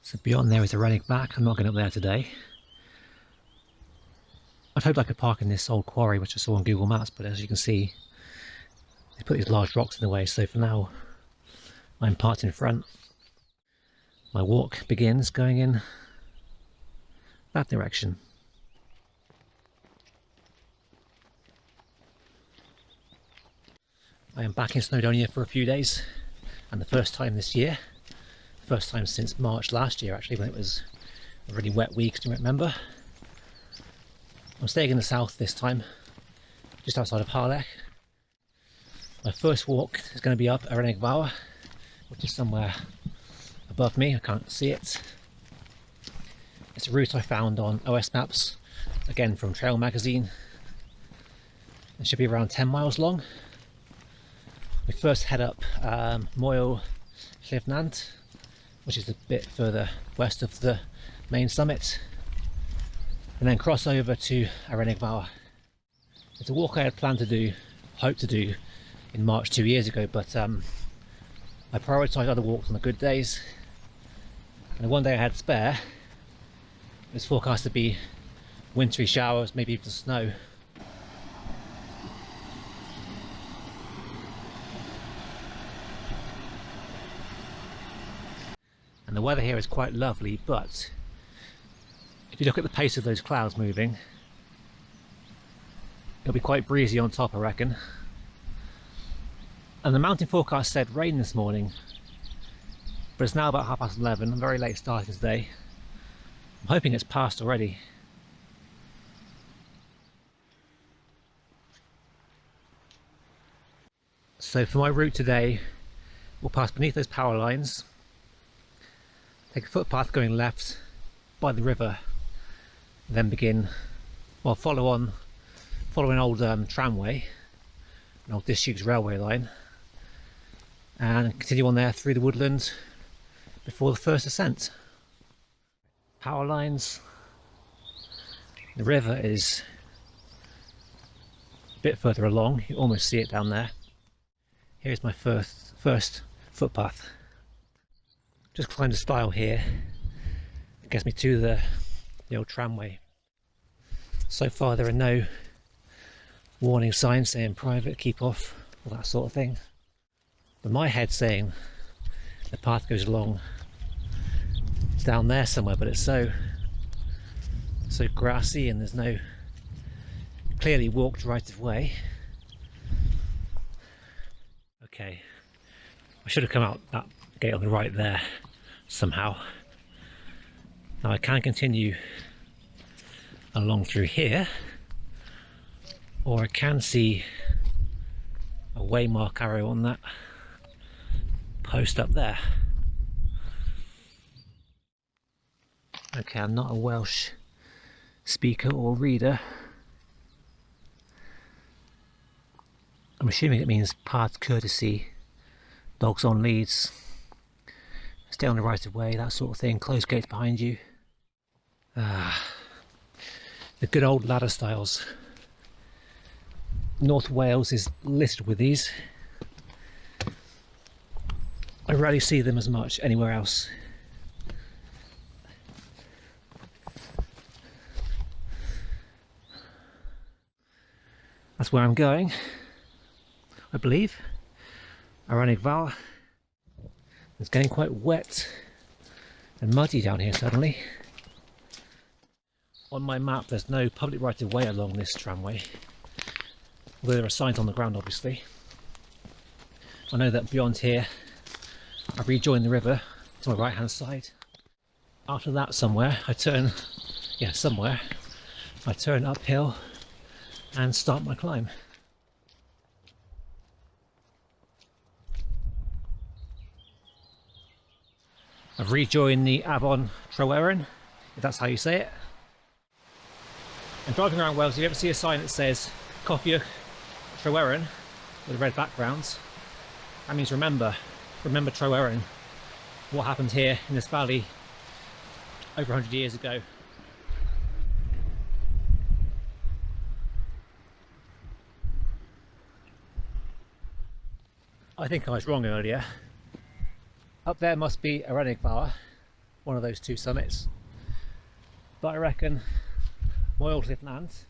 So beyond there is Arenig back. I'm not going up there today. I'd hoped I could park in this old quarry which I saw on Google Maps, but as you can see they put these large rocks in the way, so for now I'm parked in front. My walk begins going in that direction. I am back in Snowdonia for a few days, and the first time this year. First time since March last year actually, when it was a really wet week, do you remember? I'm staying in the south this time, just outside of Harlech. My first walk is going to be up Arenig Fawr, which is somewhere above me, I can't see it. It's a route I found on OS Maps, again from Trail Magazine. It should be around 10 miles long. We first head up Moel Llyfnant, which is a bit further west of the main summit, and then cross over to Arenig Fawr. It's a walk I had planned to do, hoped to do in March 2 years ago, but I prioritised other walks on the good days, and the one day I had spare, it was forecast to be wintry showers, maybe even snow. And the weather here is quite lovely, but if you look at the pace of those clouds moving, it'll be quite breezy on top, I reckon. And the mountain forecast said rain this morning, but it's now about 11:30, a very late starting today. I'm hoping it's passed already. So for my route today, we'll pass beneath those power lines, take a footpath going left by the river, then begin, well, follow an old tramway, an old disused railway line, and continue on there through the woodland before the first ascent. Power lines, the river is a bit further along, you almost see it down there. Here's my first footpath. Just climbed a stile here, it gets me to the old tramway. So far there are no warning signs saying private, keep off, all that sort of thing. But my head's saying the path goes along down there somewhere, but it's so grassy and there's no clearly walked right of way. Okay, I should have come out that gate on the right there somehow. Now I can continue along through here, or I can see a waymark arrow on that post up there. Okay, I'm not a Welsh speaker or reader. I'm assuming it means path courtesy, dogs on leads, stay on the right of way, that sort of thing, close gates behind you. The good old ladder styles. North Wales is littered with these. I rarely see them as much anywhere else. That's where I'm going, I believe. Arenig Fawr. It's getting quite wet and muddy down here suddenly. On my map there's no public right of way along this tramway, although there are signs on the ground obviously. I know that beyond here I rejoin the river to my right hand side. After that somewhere I turn uphill and start my climb. I've rejoined the Afon Tryweryn, if that's how you say it. And driving around Wales, if you ever see a sign that says Cofiwch Tryweryn with a red background, that means remember Tryweryn, what happened here in this valley over 100 years ago. I think I was wrong earlier. Up there must be Arenig Fawr, one of those two summits. But I reckon Moel Llyfnant,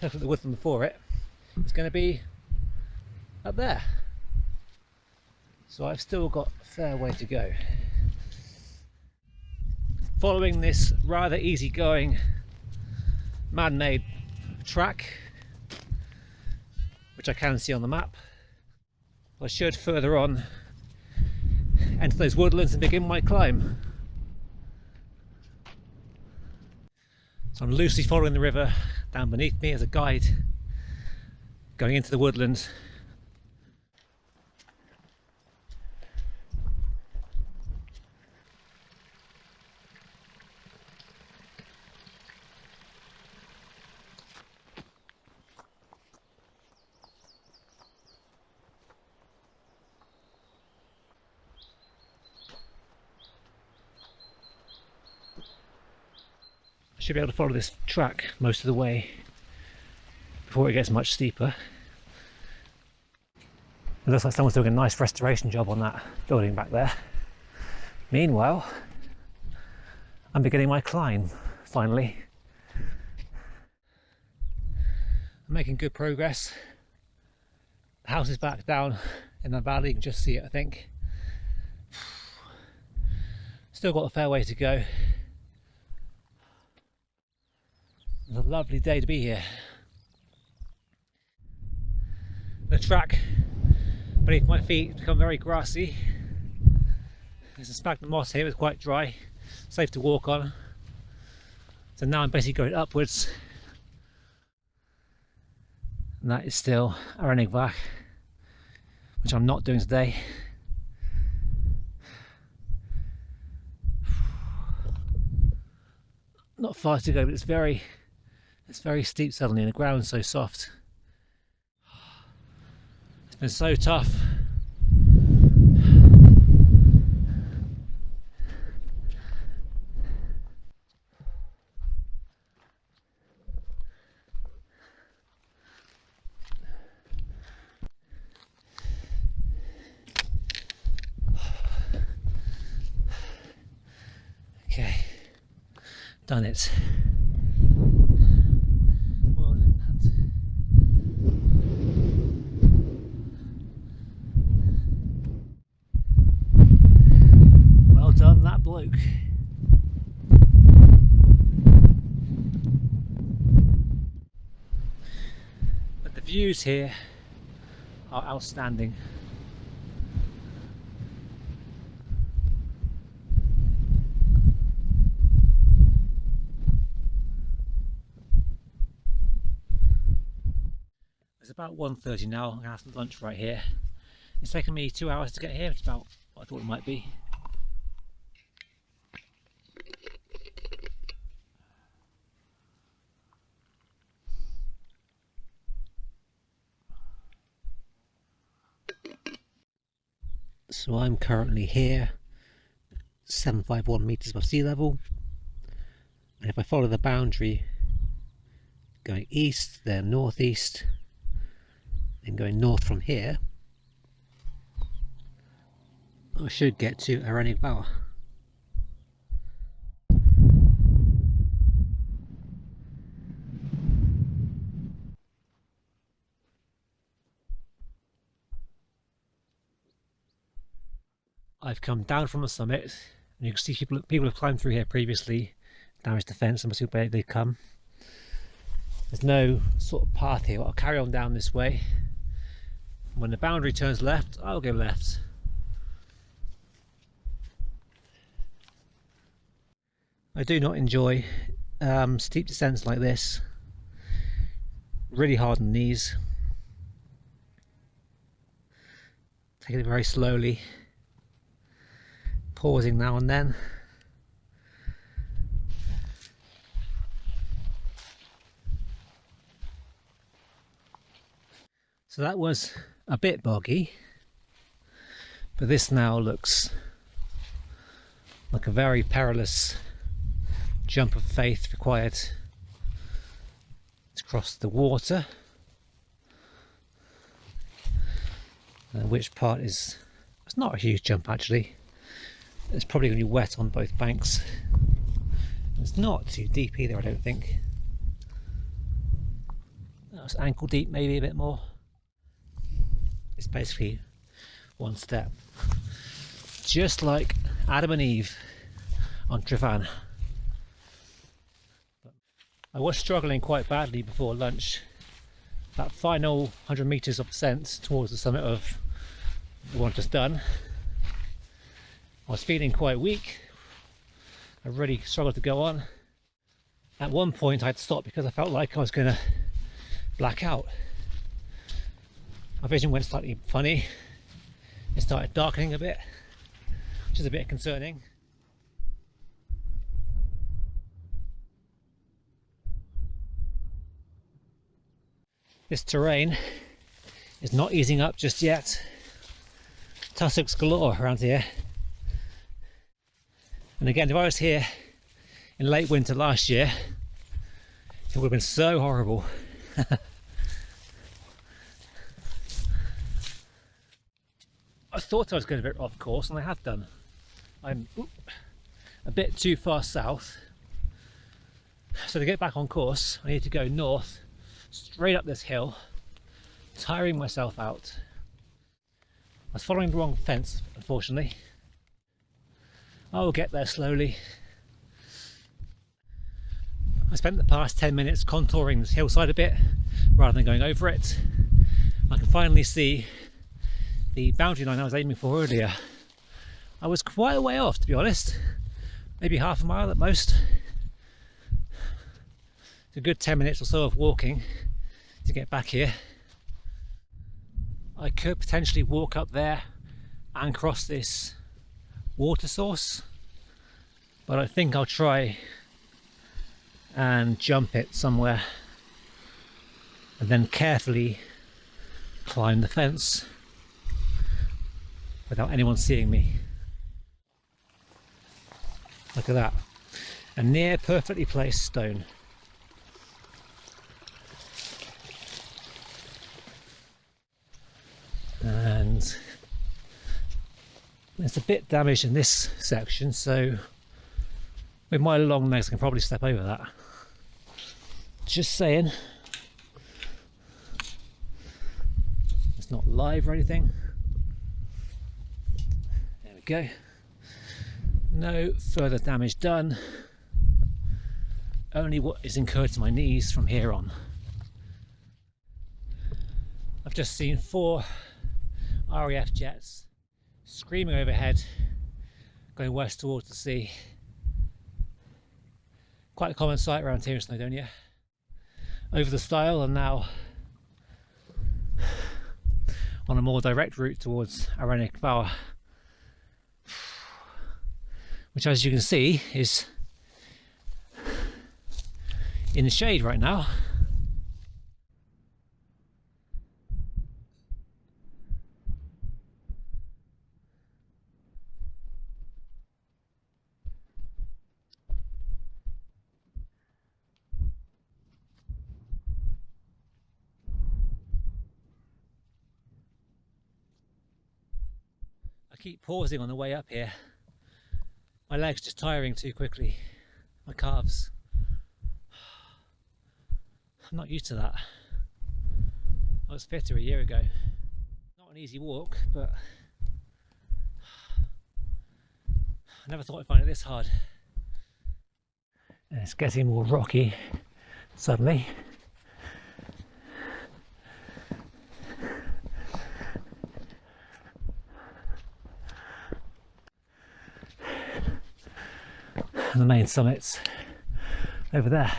look at the woodland before it, it's going to be up there. So I've still got a fair way to go. Following this rather easygoing man-made track, which I can see on the map, I should further on enter those woodlands and begin my climb. So I'm loosely following the river down beneath me as a guide, going into the woodlands. I should be able to follow this track most of the way before it gets much steeper. It looks like someone's doing a nice restoration job on that building back there. Meanwhile, I'm beginning my climb, finally. I'm making good progress. The house is back down in the valley, you can just see it I think. Still got a fair way to go. It's a lovely day to be here. The track beneath my feet has become very grassy. There's a sphagnum moss here, it's quite dry, safe to walk on. So now I'm basically going upwards. And that is still Arenig Fawr, which I'm not doing today. Not far to go, but it's very steep suddenly and the ground's so soft. It's been so tough. Okay, done it. Moel Llyfnant. Well done, that bloke. But the views here are outstanding. It's about 1:30 now. I'm going to have some lunch right here. It's taken me 2 hours to get here, which is about what I thought it might be. So I'm currently here, 751 metres above sea level, and if I follow the boundary going east, then northeast, and going north from here, I should get to Arenig Fawr. I've come down from the summit, and you can see people have climbed through here previously, damaged the fence, and we'll see where they come. There's no sort of path here, but I'll carry on down this way. When the boundary turns left, I'll go left. I do not enjoy steep descents like this. Really hard on the knees. Taking it very slowly. Pausing now and then. So that was a bit boggy, but this now looks like a very perilous jump of faith required to cross the water. Which part is, it's not a huge jump actually. It's probably going to be wet on both banks. It's not too deep either, I don't think. It's ankle deep, maybe a bit more. It's basically one step, just like Adam and Eve on Tryfan. I was struggling quite badly before lunch. That final 100 metres of descent towards the summit of the one just done, I was feeling quite weak. I really struggled to go on. At one point I had to stop because I felt like I was going to black out. My vision went slightly funny. It started darkening a bit, which is a bit concerning. This terrain is not easing up just yet. Tussocks galore around here. And again, if I was here in late winter last year, it would have been so horrible. I thought I was going a bit off course, and I have done. I'm a bit too far south. So to get back on course, I need to go north, straight up this hill, tiring myself out. I was following the wrong fence, unfortunately. I will get there slowly. I spent the past 10 minutes contouring this hillside a bit, rather than going over it. I can finally see the boundary line I was aiming for earlier. I was quite a way off, to be honest. Maybe half a mile at most. It's a good 10 minutes or so of walking to get back here. I could potentially walk up there and cross this water source, but I think I'll try and jump it somewhere and then carefully climb the fence without anyone seeing me. Look at that, a near perfectly placed stone. And it's a bit damaged in this section, so with my long legs I can probably step over that. Just saying. It's not live or anything. There we go. No further damage done. Only what is incurred to my knees from here on. I've just seen 4 RAF jets screaming overhead, going west towards the sea. Quite a common sight around here in Snowdonia. Over the stile and now on a more direct route towards Arenig Fawr, which, as you can see, is in the shade right now. I keep pausing on the way up here. My legs just tiring too quickly. My calves. I'm not used to that. I was fitter a year ago. Not an easy walk, but I never thought I'd find it this hard. And it's getting more rocky suddenly. And the main summit's over there.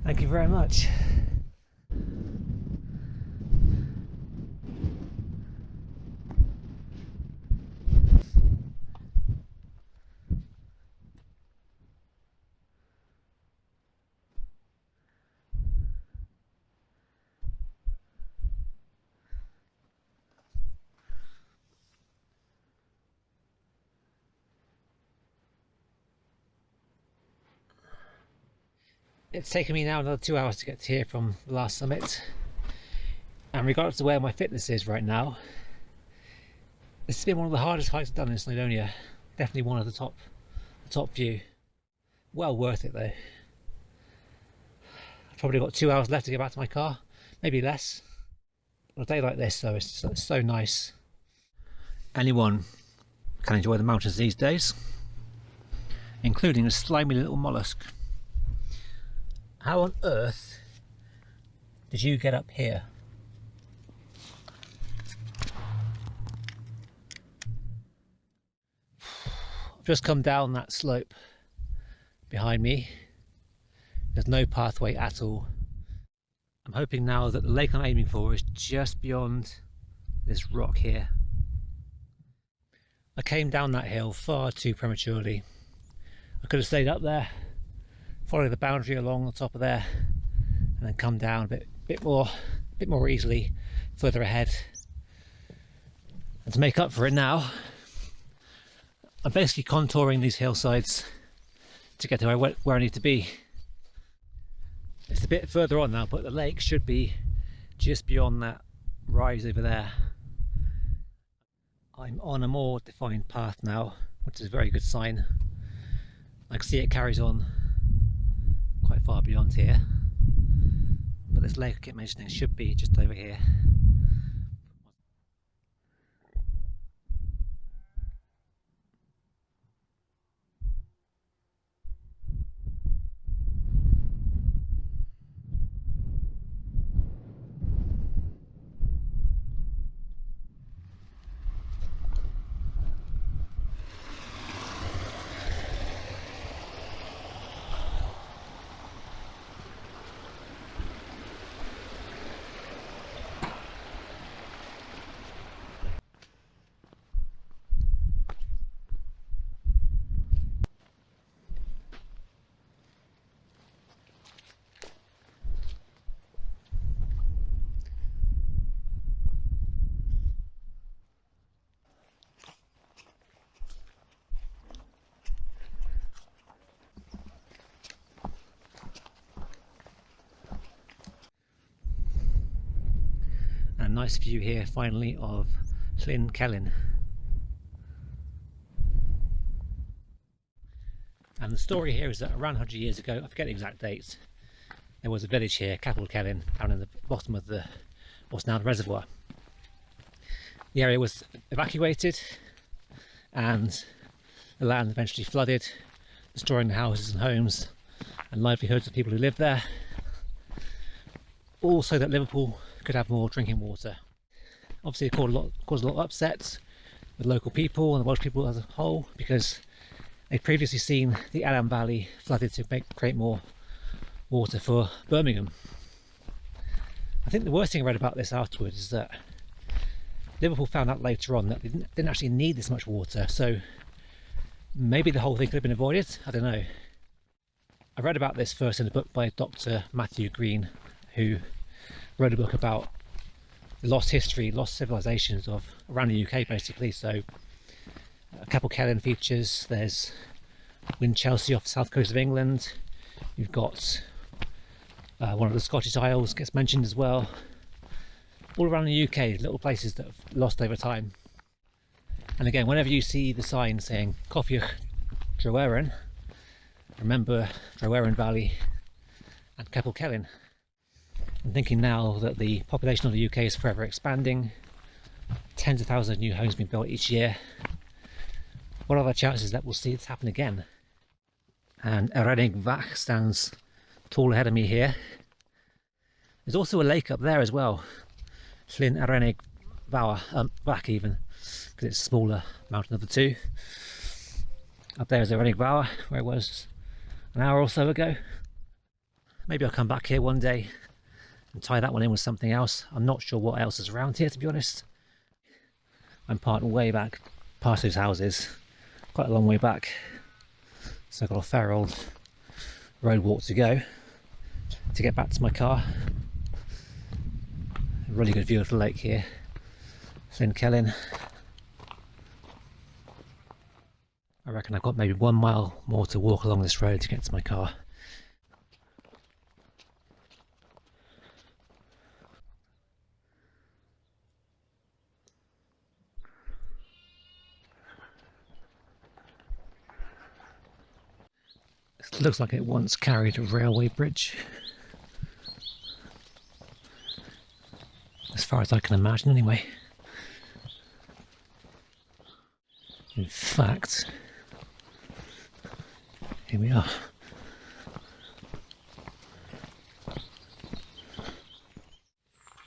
Thank you very much. It's taken me now another 2 hours to get to here from the last summit, and regardless of where my fitness is right now, this has been one of the hardest hikes I've done in Snowdonia. Definitely one of the top few. Well worth it though. I've probably got 2 hours left to get back to my car, maybe less. On a day like this though, it's so nice. Anyone can enjoy the mountains these days, including a slimy little mollusk. How on earth did you get up here? I've just come down that slope behind me. There's no pathway at all. I'm hoping now that the lake I'm aiming for is just beyond this rock here. I came down that hill far too prematurely. I could have stayed up there, follow the boundary along the top of there, and then come down a bit more easily further ahead. And to make up for it now, I'm basically contouring these hillsides to get to where I need to be. It's a bit further on now, but the lake should be just beyond that rise over there. I'm on a more defined path now, which is a very good sign. I can see it carries on quite far beyond here, but this lake I keep mentioning should be just over here. A nice view here finally of Llyn Celyn. And the story here is that around 100 years ago, I forget the exact dates, there was a village here, Capel Celyn, down in the bottom of what's now the reservoir. The area was evacuated and the land eventually flooded, destroying the houses and homes and livelihoods of people who lived there. Also that Liverpool could have more drinking water. Obviously it caused a lot of upsets with local people and the Welsh people as a whole, because they'd previously seen the Eryri Valley flooded to create more water for Birmingham. I think the worst thing I read about this afterwards is that Liverpool found out later on that they didn't actually need this much water, so maybe the whole thing could have been avoided, I don't know. I read about this first in a book by Dr. Matthew Green, who wrote a book about the lost history, lost civilizations of around the UK basically. So Capel Celyn features, there's Llyn Celyn off the south coast of England, you've got one of the Scottish Isles gets mentioned as well. All around the UK, little places that have lost over time. And again, whenever you see the sign saying Cofiwch Droewen, remember Droewen Valley and Capel Celyn. I'm thinking now that the population of the UK is forever expanding, tens of thousands of new homes being built each year. What are the chances that we'll see this happen again? And Arenig Fawr stands tall ahead of me here. There's also a lake up there as well, Llyn Arenig Fawr, back even, because it's a smaller mountain of the two. Up there is Arenig Fawr, where it was an hour or so ago. Maybe I'll come back here one day and tie that one in with something else. I'm not sure what else is around here, to be honest. I'm parked way back past those houses, quite a long way back, so I've got a fair old road walk to go to get back to my car. A really good view of the lake here, Llyn Celyn. I reckon I've got maybe 1 mile more to walk along this road to get to my car. It looks like it once carried a railway bridge. As far as I can imagine anyway. In fact, here we are.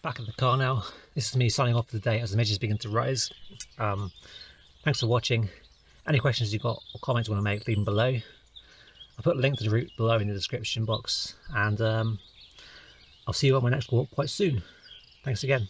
Back in the car now. This is me signing off for the day as the midges begin to rise. Thanks for watching. Any questions you've got or comments you want to make, leave them below. I'll put a link to the route below in the description box, and I'll see you on my next walk quite soon. Thanks again.